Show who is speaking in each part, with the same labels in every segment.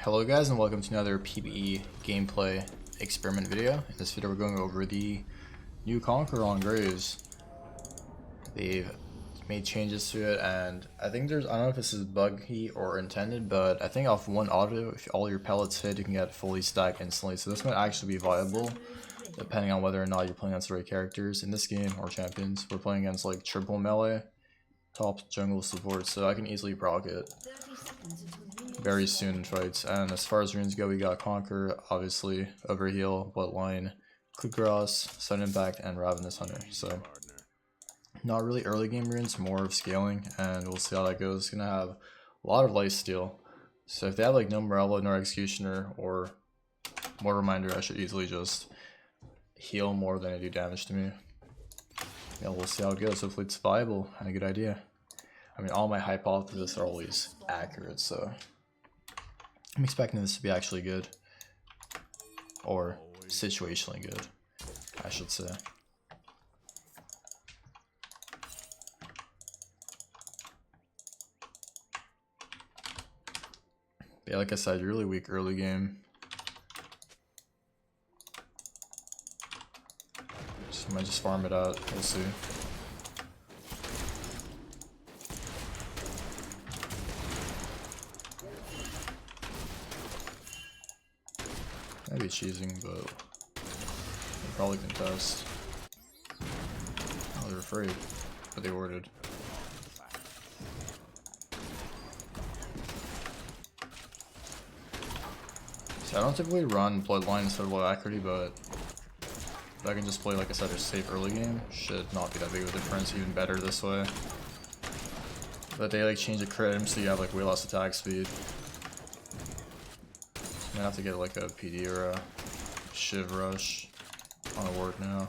Speaker 1: Hello guys and welcome to another PvE gameplay experiment video. In this video we're going over the new Conqueror on Graves. They've made changes to it and I think I don't know if this is buggy or intended, but I think off one auto, if all your pellets hit, you can get fully stacked instantly. So this might actually be viable depending on whether or not you're playing against the right characters in this game or champions. We're playing against like triple melee, top jungle support, so I can easily proc it very soon in fights. And as far as runes go, we got Conquer, obviously, Overheal, Bloodline, Quick Cross, Sudden Impact, and Ravenous Hunter. So not really early game runes, more of scaling, and we'll see how that goes. It's gonna have a lot of lifesteal, so if they have like no Morello, no Executioner, or more Reminder, I should easily just heal more than I do damage to me. Yeah, we'll see how it goes. Hopefully it's viable and a good idea. I mean, all my hypotheses are always accurate, so I'm expecting this to be actually good, or situationally good, I should say. But yeah, like I said, really weak early game. So I might just farm it out, we'll see. Maybe cheesing, but they probably contest. Oh, they're afraid, but they warded. So I don't typically run Bloodline instead of low accuracy, but if I can just play, like I said, a safe early game, should not be that big of a difference, even better this way. But they like change the crit so you have like way less attack speed. I'm gonna have to get like a PD or a Shiv Rush on a ward now.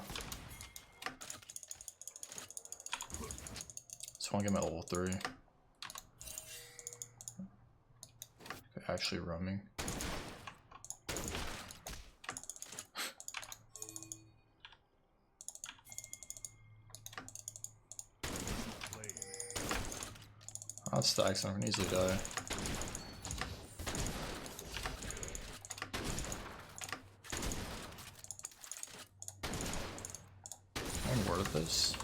Speaker 1: Just wanna get my level 3. Okay, actually roaming. That stacks, I can easily die. I'm worth this.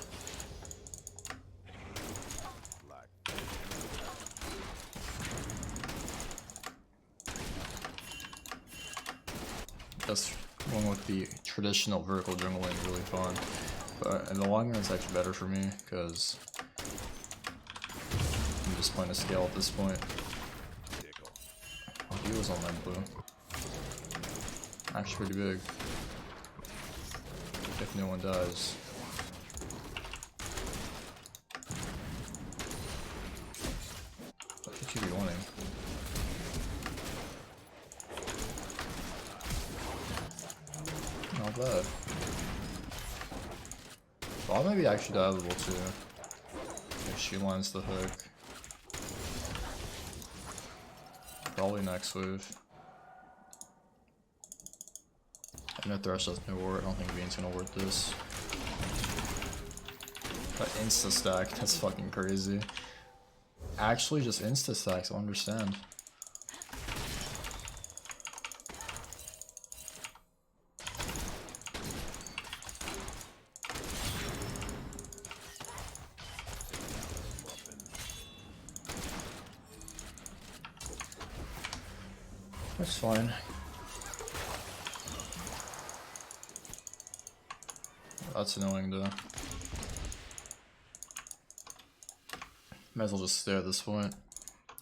Speaker 1: Just going with the traditional vertical jungle lane is really fun, but in the long run it's actually better for me because I'm just playing a scale at this point. Oh, he was on that blue. Actually pretty big. If no one dies. What should you be wanting? Not bad. Ball may be actually dieable too. If she lands the hook. Probably next wave. I know Thresh has no ward. I don't think Vayne's gonna ward this. But insta stack, that's fucking crazy. Actually, just insta stacks, I don't understand. That's fine. That's annoying though. Might as well just stay at this point.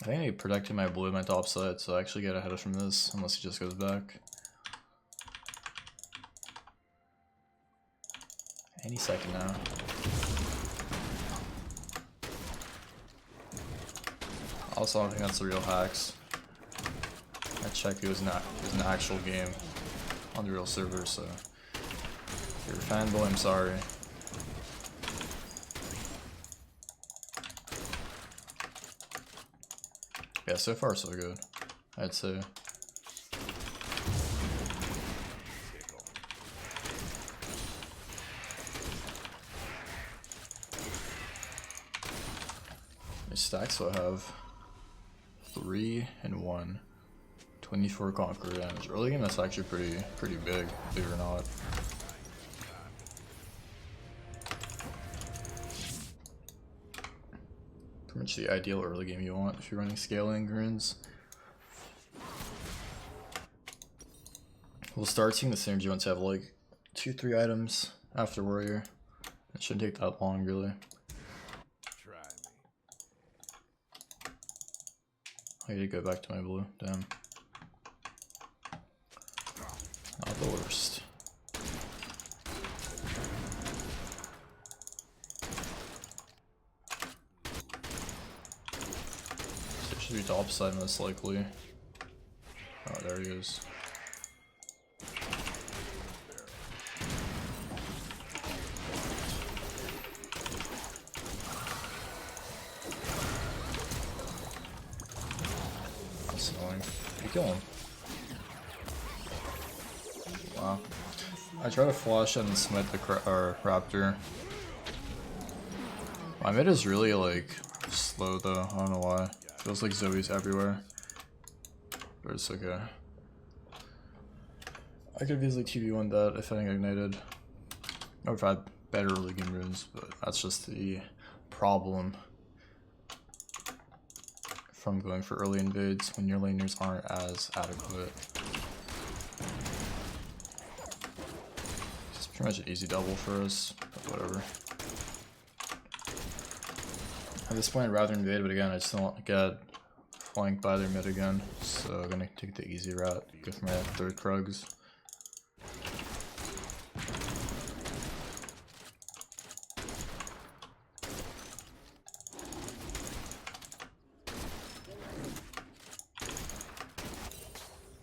Speaker 1: I think I need protecting my blue, my top side, so I actually get ahead from this, unless he just goes back. Any second now. Also, I don't think that's the real hacks. I checked it was an actual game on the real server, so if you're a fanboy, I'm sorry. Yeah, so far so good, I'd say. How many stacks do I have? 3 and 1. 24 Conqueror damage. Early game, that's actually pretty big, believe it or not. Pretty much the ideal early game you want if you're running scaling runes. We'll start seeing the synergy once you have like 2-3 items after warrior. It shouldn't take that long, really. I need to go back to my blue. Damn. Not the worst. So it should be top side most likely. Oh, there he is. That's annoying. You kill him. Wow. I try to flash and smite the raptor. My mid is really like slow though. I don't know why. Feels like Zoe's everywhere. But it's okay. I could have easily 2v1 that if I didn't get ignited. Or if I had better early game runes, but that's just the problem from going for early invades when your laners aren't as adequate. It's pretty much an easy double for us, but whatever. At this point I'd rather invade, but again I just don't want to get flanked by their mid again, so I'm gonna take the easy route, go for my third Krugs.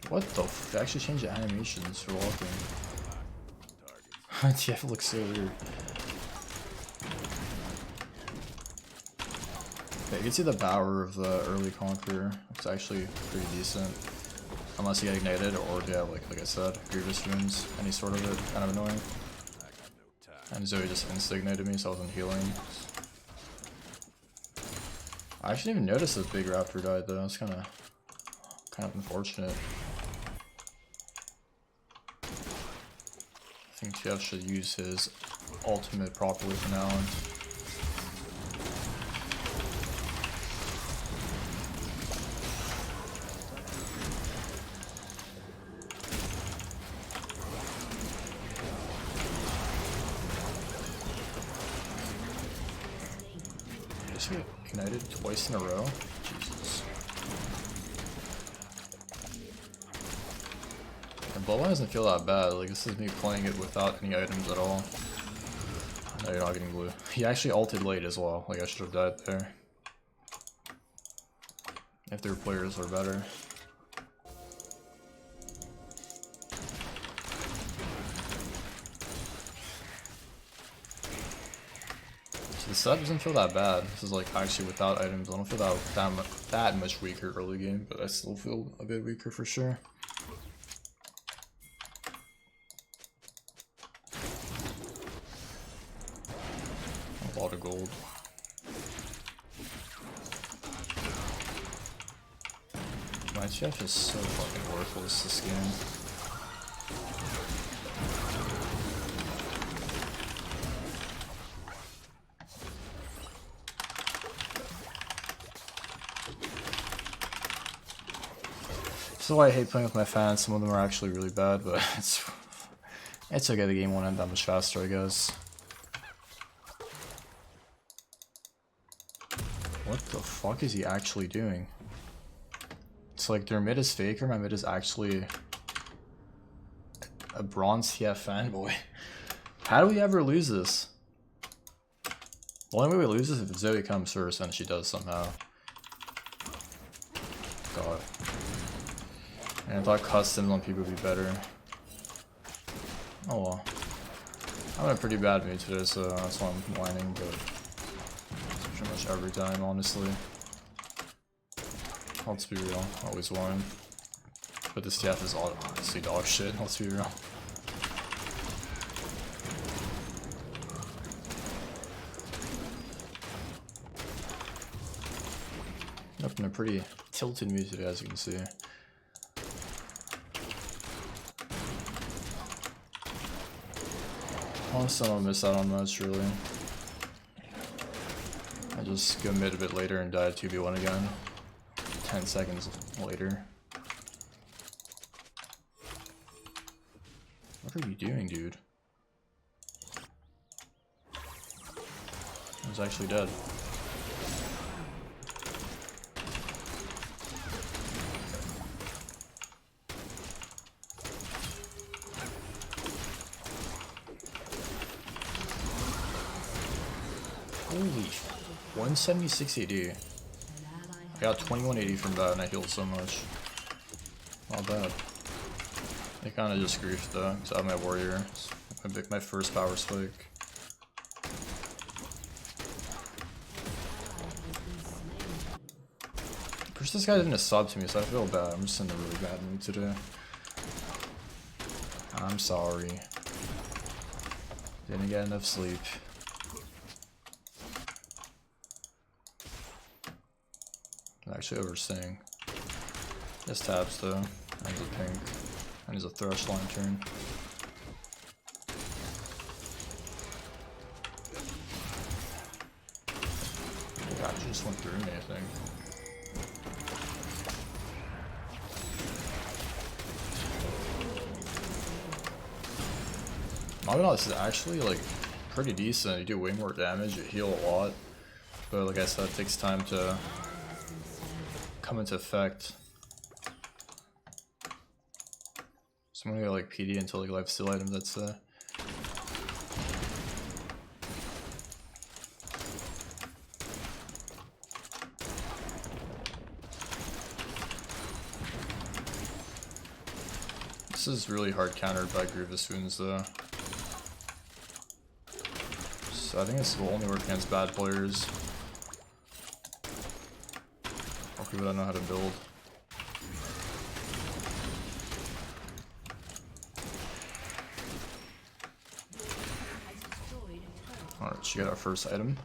Speaker 1: What the f? They actually changed the animations for walking. TF looks so weird. Yeah, you can see the power of the early Conqueror. It's actually pretty decent. Unless you get ignited or if you have, like I said, Grievous runes, any sort of it, kind of annoying. And Zoe just insta-ignited me, so I wasn't healing. I actually didn't even notice this big raptor died though. It's kind of unfortunate. I think TF should use his ultimate properly from now on. Just get ignited twice in a row? Jesus. And Bloodline doesn't feel that bad, like this is me playing it without any items at all. No, you're not getting blue. He actually ulted late as well, like I should have died there. If their players were better. So the setup doesn't feel that bad. This is like actually without items. I don't feel that much weaker early game, but I still feel a bit weaker for sure. A lot of gold. My chef is so fucking worthless this game. This is why I hate playing with my fans. Some of them are actually really bad, but it's okay. The game won't end that much faster, I guess. What the fuck is he actually doing? It's like their mid is faker, my mid is actually a bronze TF fanboy. How do we ever lose this? The only way we lose is if Zoe comes first, and she does somehow. God. And I thought customs on people would be better. Oh well. I'm in a pretty bad mood today, so that's why I'm whining, but it's pretty much every time, honestly. Let's be real, always whine. But this TF is honestly dog shit, let's be real. Up in a pretty tilted mood today, as you can see. Honestly, I don't miss out on much, really. I just go mid a bit later and die 2v1 again. 10 seconds later. What are you doing, dude? I was actually dead. Holy 176 AD. I got 2180 from that and I healed so much. Not bad. I kinda just griefed though, because I have my warrior. It's my first power spike. First, this guy didn't sub to me, so I feel bad. I'm just in a really bad mood today. I'm sorry. Didn't get enough sleep. I'm actually overstaying. This taps though. And he's a pink. And he's a thrush lantern. God, you just went through me, I think. Not gonna lie, this is actually like pretty decent. You do way more damage, you heal a lot. But like I said, it takes time to come into effect. So I'm gonna go like PD until like lifesteal items, that's This is really hard countered by GRAVES wounds though. So I think this will only work against bad players. Or people that know how to build. Alright, she got our first item.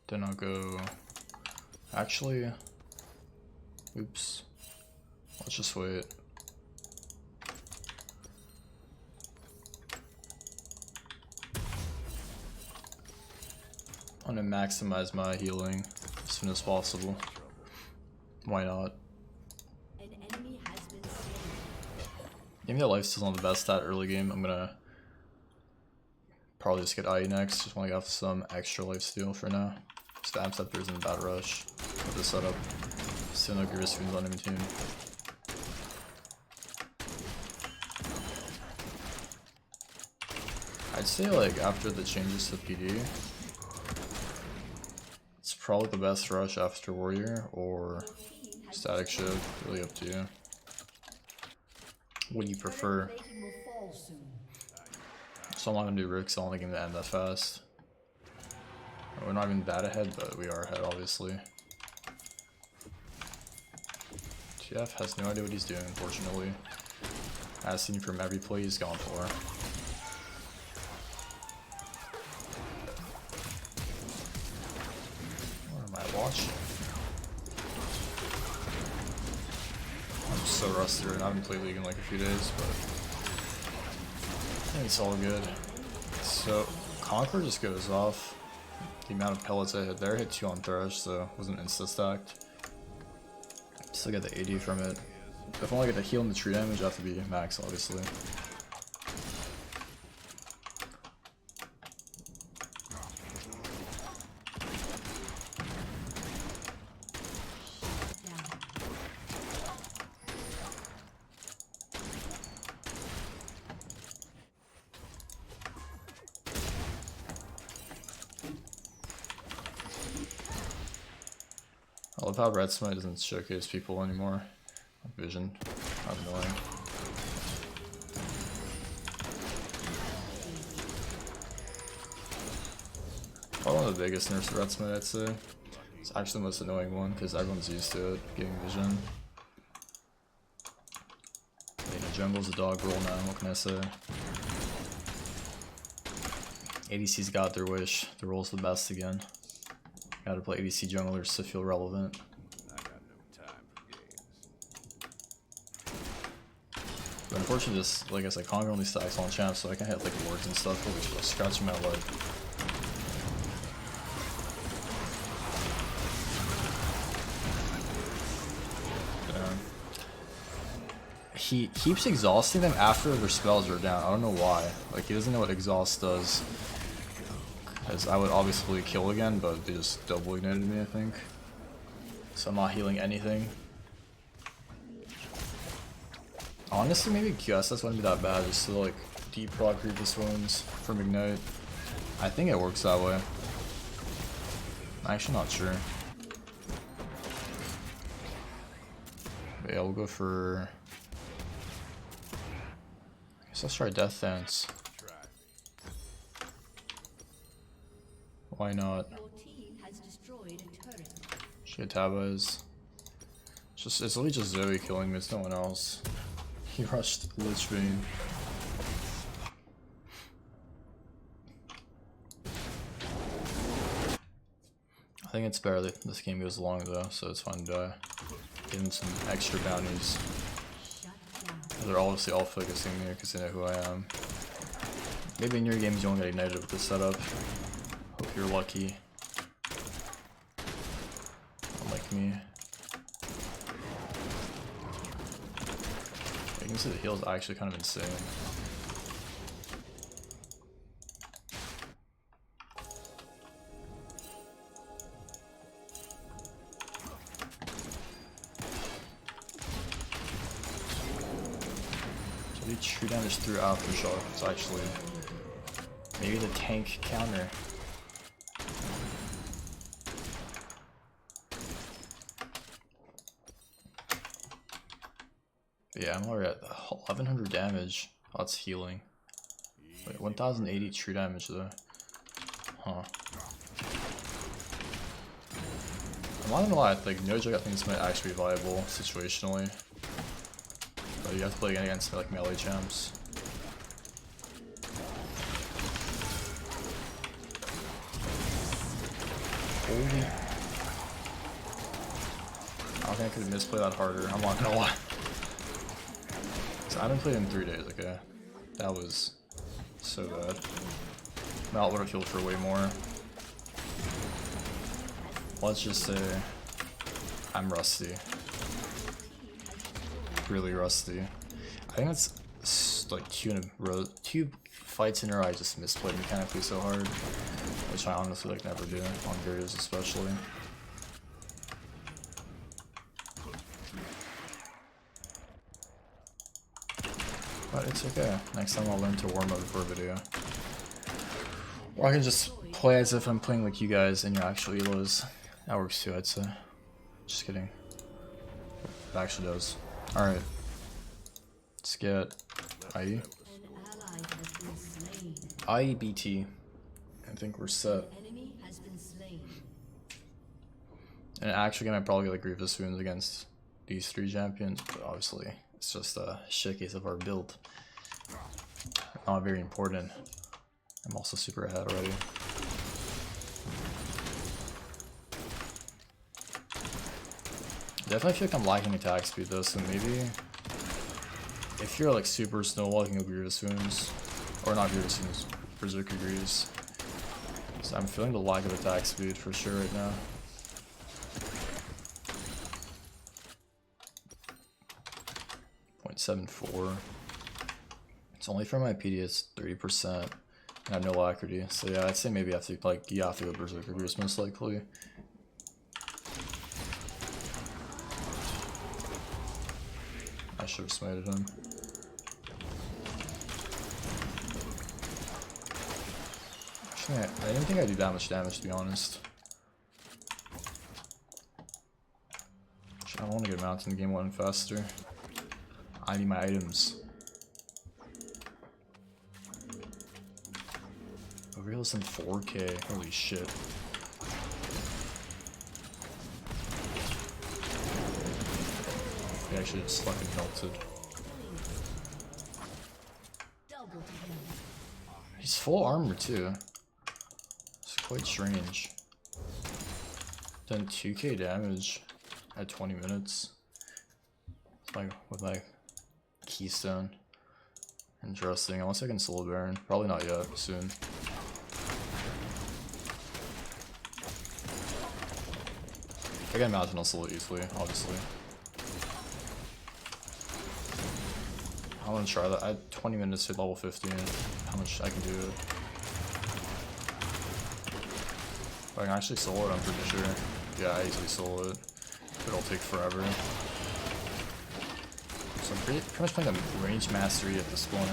Speaker 1: Then I'll go... Actually... Oops. Let's just wait. I'm gonna maximize my healing as soon as possible. Why not? Give me that lifesteal on the best stat early game. I'm gonna probably just get IE next. Just want to get off some extra lifesteal for now. Stab Scepter's in the bad rush with the setup. Still no GRAVES wounds on him too. I'd say like after the changes to PD, it's probably the best rush after Warrior or Static Shiv, really up to you. What do you prefer? So I'm not gonna do Ricks, I don't think I'm gonna end that fast. We're not even that ahead, but we are ahead obviously. TF has no idea what he's doing, unfortunately. I've seen from every play he's gone for. What am I watching? I'm so rusty right now. I haven't played League in like a few days, but I think it's all good. So Conqueror just goes off. The amount of pellets I hit there, hit 2 on Thresh, so it wasn't insta-stacked. Still get the 80 from it. If I want to get the heal and the tree damage, I have to be max, obviously. I love how Red Smite doesn't showcase people anymore. Vision. Not annoying. Probably one of the biggest nerfs to Red Smite, I'd say. It's actually the most annoying one because everyone's used to it, getting vision. You know, jungle's a dog roll now, what can I say? ADC's got their wish. The roll's the best again. Gotta play ADC junglers to feel relevant.
Speaker 2: I got no time for games.
Speaker 1: unfortunately, this, like I said, Conqueror only stacks on champs, so I can hit like wards and stuff, but we're scratching my leg. He keeps exhausting them after their spells are down. I don't know why. Like, he doesn't know what exhaust does. As I would obviously kill again, but they just double ignited me, I think. So I'm not healing anything. Honestly, maybe QSS wouldn't be that bad, just to like deep proc Grievous wounds from Ignite. I think it works that way. I'm actually not sure. But yeah, we'll go for... I guess let's try Death Dance. Why not? Shit, Taba is. It's literally just Zoe killing me, it's no one else. He rushed Lich Bane. I think it's better that this game goes long though, so it's fun to give him some extra bounties. They're obviously all focusing me because they know who I am. Maybe in your games you won't get ignited with this setup. Hope you're lucky. Unlike me. You can see the heal is actually kind of insane. So they true damage through Aftershock. It's actually maybe the tank counter. Yeah, I'm already at 1100 damage. Oh, that's healing. Wait, 1080 true damage though. Huh. I'm not gonna lie, like Nojo, I think this might actually be viable situationally. But you have to play against like melee champs. Holy. I think I could have misplayed that harder, I'm not gonna lie. I haven't played in 3 days, okay? That was so bad. Mal would have healed for way more. Let's just say I'm rusty. Really rusty. I think that's like two fights in a row I just misplayed mechanically so hard. Which I honestly like never do, on Graves especially. But it's okay. Next time I'll learn to warm up before a video. Or I can just play as if I'm playing like you guys and you're actually elos. That works too, I'd say. Just kidding. It actually does. Alright. Let's get IE. IEBT. I think we're set. In an actual game, I'd probably get like Grievous wounds against these 3 champions, but obviously it's just a shit case of our build. Not very important. I'm also super ahead already. Definitely feel like I'm lacking attack speed though, so maybe if you're like super snowball, you can go Grievous wounds. Or not Grievous wounds, Berserker Greaves. So I'm feeling the lack of attack speed for sure right now. .74. It's only for my PD, it's 30%. I have no alacrity, so yeah, I'd say maybe you have to go Berserker Greaves most likely. I should have smited him. Actually, I didn't think I'd do that much damage, to be honest. I want to get mounted in game 1 faster. I need my items. Overheal's in 4K, holy shit. He actually just fucking melted. He's full armor too. It's quite strange. Done 2k damage at 20 minutes. Like with my keystone. Interesting. Unless I can solo Baron. Probably not yet. Soon. I can imagine I'll solo easily, obviously. I want to try that. I had 20 minutes to level 15. How much I can do it. If I can actually solo it, I'm pretty sure. Yeah, I easily solo it. But it'll take forever. So I'm pretty much playing a range mastery at this point.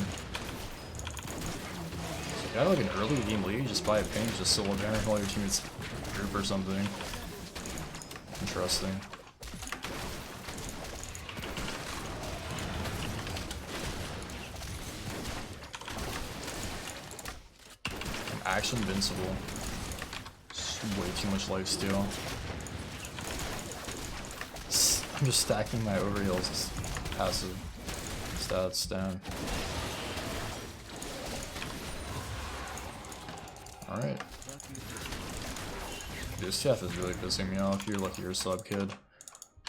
Speaker 1: So if you have like an early game lead, just buy a ping, just solo Baron while your teammates group or something. Interesting. I'm actually invincible. Just way too much lifesteal. I'm just stacking my overheals as passive stats down. Alright. This chef is really pissing me off. You're lucky you're a sub, kid.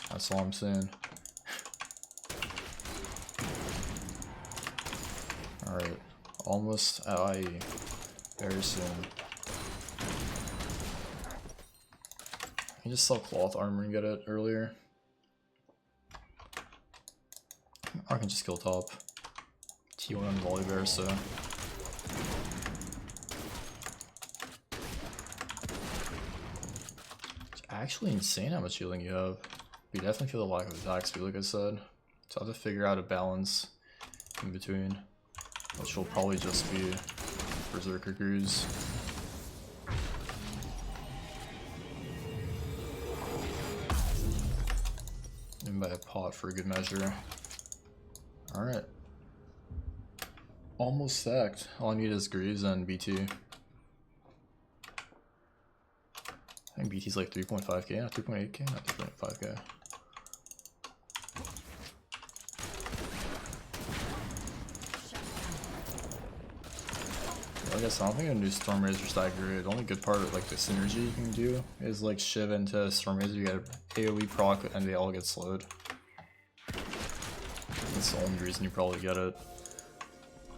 Speaker 1: That's all I'm saying. Alright. Almost at IE. Very soon. I can just sell cloth armor and get it earlier. Or I can just kill top. T1 on Volibear, so. It's actually insane how much healing you have. You definitely feel the lack of attack speed, like I said. So I have to figure out a balance in between, which will probably just be Berserker Cruise. And buy a pot for a good measure. Alright. Almost stacked. All I need is Graves and BT. I think BT's like 3.5k, not 3.8k, not 3.5k. I guess I don't think a new Storm Razor's that great. The only good part of like the synergy you can do is like Shiv into Storm Razor, you get AoE proc and they all get slowed. That's the only reason you probably get it.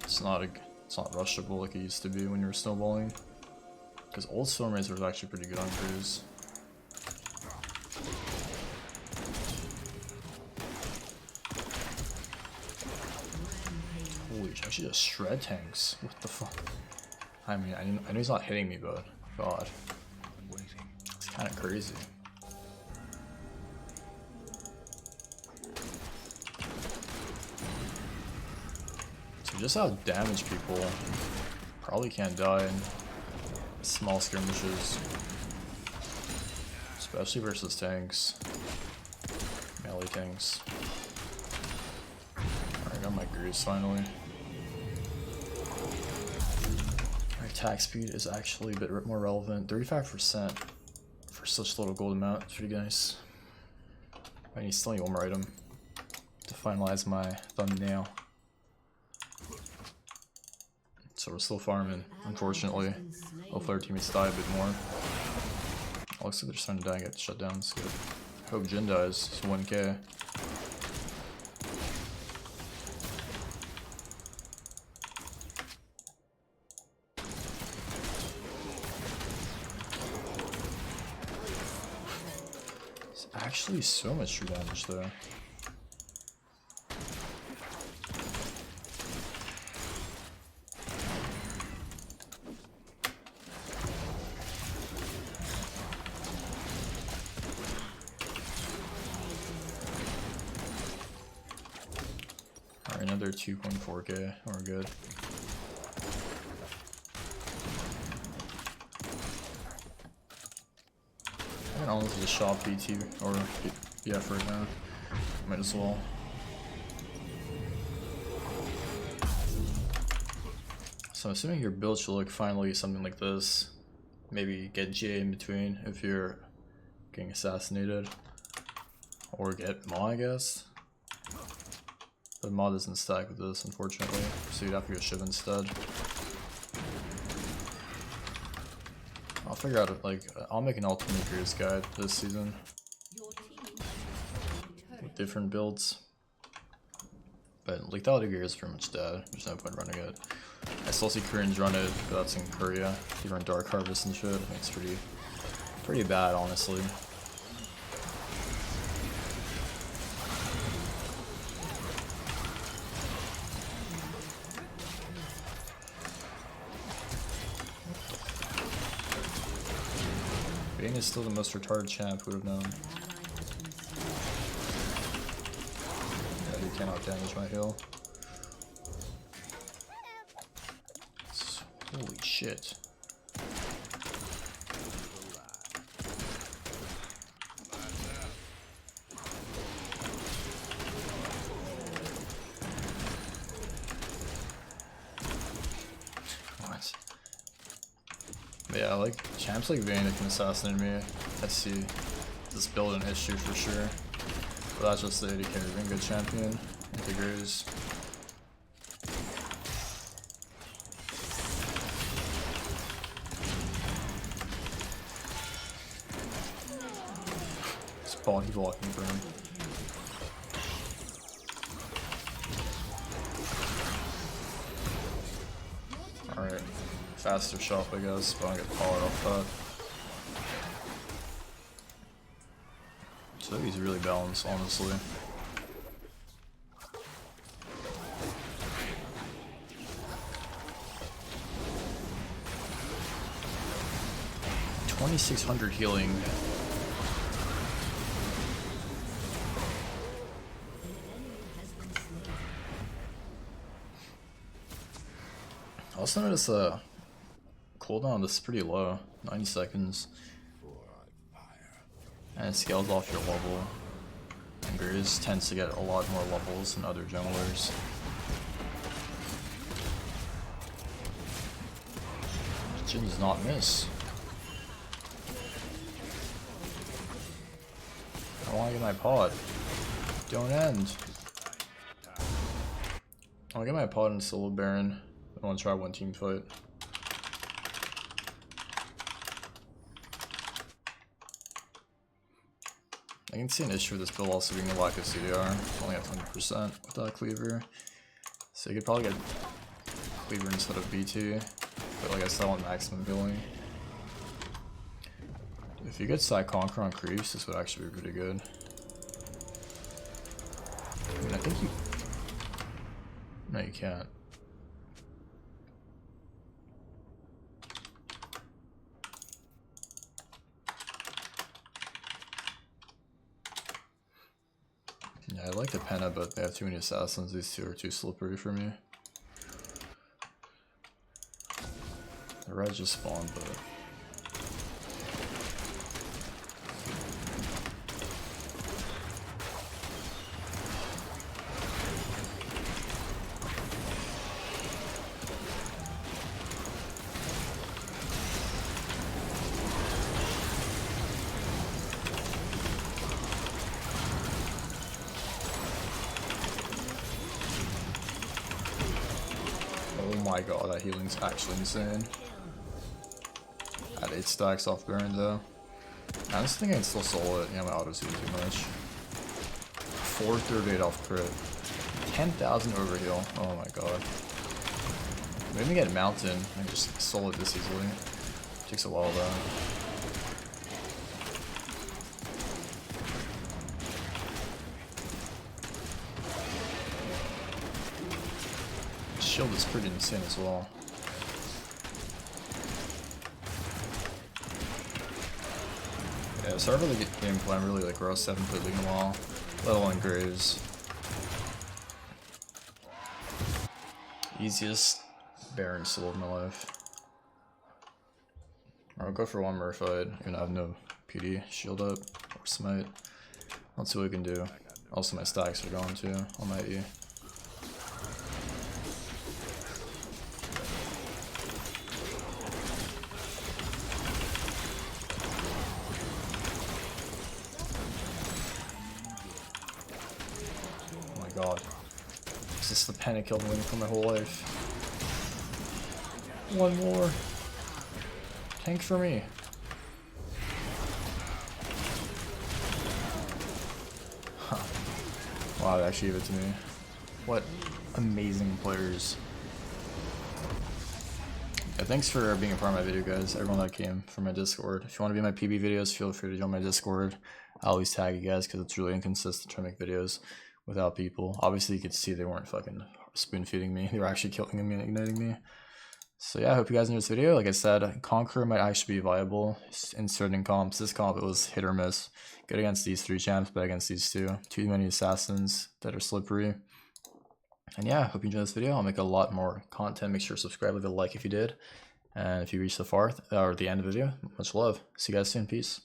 Speaker 1: It's not rushable like it used to be when you were snowballing. Because old Storm Razor was actually pretty good on Cruise. Holy shit, I should just shred tanks. What the fuck? I mean, I know he's not hitting me, but god. It's kind of crazy. So just how damage people probably can't die in small skirmishes. Especially versus tanks. Melee tanks. Alright, I got my Grease finally. Attack speed is actually a bit more relevant. 35% for such little gold amount. It's pretty nice. I still need one more item to finalize my thumbnail. So we're still farming, unfortunately. Hopefully our teammates die a bit more. Looks like they're starting to die and get shut down. That's good. Hope Jin dies. It's 1k. Actually so much true damage though. Alright, another 2.4k, we're good. I can almost just shop BT or BF right now. Might as well. So I'm assuming your build should look finally something like this. Maybe get GA in between if you're getting assassinated. Or get Ma, I guess. But Ma doesn't stack with this, unfortunately. So you'd have to go Shiv instead. I'll figure out, like, I'll make an alternate Gears guide this season. With different builds. But But lethality gear is pretty much dead. There's no point running it. I still see Koreans run it, but that's in Korea. They run Dark Harvest and shit. It's pretty bad, honestly. Bane is still the most retarded champ, would have known. Yeah, he cannot damage my heal. Holy shit. What? Yeah, like champs like Vayne that can assassinate me. I see this build an issue for sure. But that's just the AD carry being a good champion. Into Graves. Body blocking for him. Alright. Faster shot, I guess, but I don't get powered off that. So he's really balanced, honestly. $2,600 healing. I also noticed the cooldown is pretty low, 90 seconds. And it scales off your level. And Graves tends to get a lot more levels than other junglers. Jhin does not miss. I want to get my pod. Don't end. I'll get my pod in solo Baron. I want to try one team fight. I can see an issue with this build also being the lack of CDR. It's only at 20% without Cleaver. So you could probably get Cleaver instead of BT. But like I said, I want maximum healing. If you get side Conqueror on Creeps, this would actually be pretty good. I mean, I think you... No, you can't. Yeah, I like the Penta, but they have too many assassins. These two are too slippery for me. The red just spawned, but... Oh my god, that healing's actually insane. At 8 stacks off Baron though. I honestly think I can still solo it. Yeah, my auto's doing too much. 438 off crit. 10,000 overheal. Oh my god. Maybe get Mountain and just solo it this easily. Takes a while though. Shield is pretty insane as well. Yeah, sorry for the gameplay. I'm really like row 7 for League in a while, let alone Graves. Easiest Baron solo of my life. I'll go for one more fight, even though I have no PD. Shield up, or smite. Let's see what we can do. Also my stacks are going too, on my E. God. Is this the panic kill I'm waiting for my whole life? One more. Tank for me. Huh. Wow, they actually gave it to me. What amazing players. Yeah, thanks for being a part of my video, guys. Everyone that came from my Discord. If you want to be in my PB videos, feel free to join my Discord. I always tag you guys because it's really inconsistent trying to make videos without people. Obviously, you could see they weren't fucking spoon feeding me. They were actually killing me and igniting me. So yeah, I hope you guys enjoyed this video. Like I said, Conqueror might actually be viable in certain comps. This comp, it was hit or miss. Good against these 3 champs, but against these 2. Too many assassins that are slippery. And yeah, hope you enjoyed this video. I'll make a lot more content. Make sure to subscribe, leave a like if you did. And if you reached the far or the end of the video, much love. See you guys soon. Peace.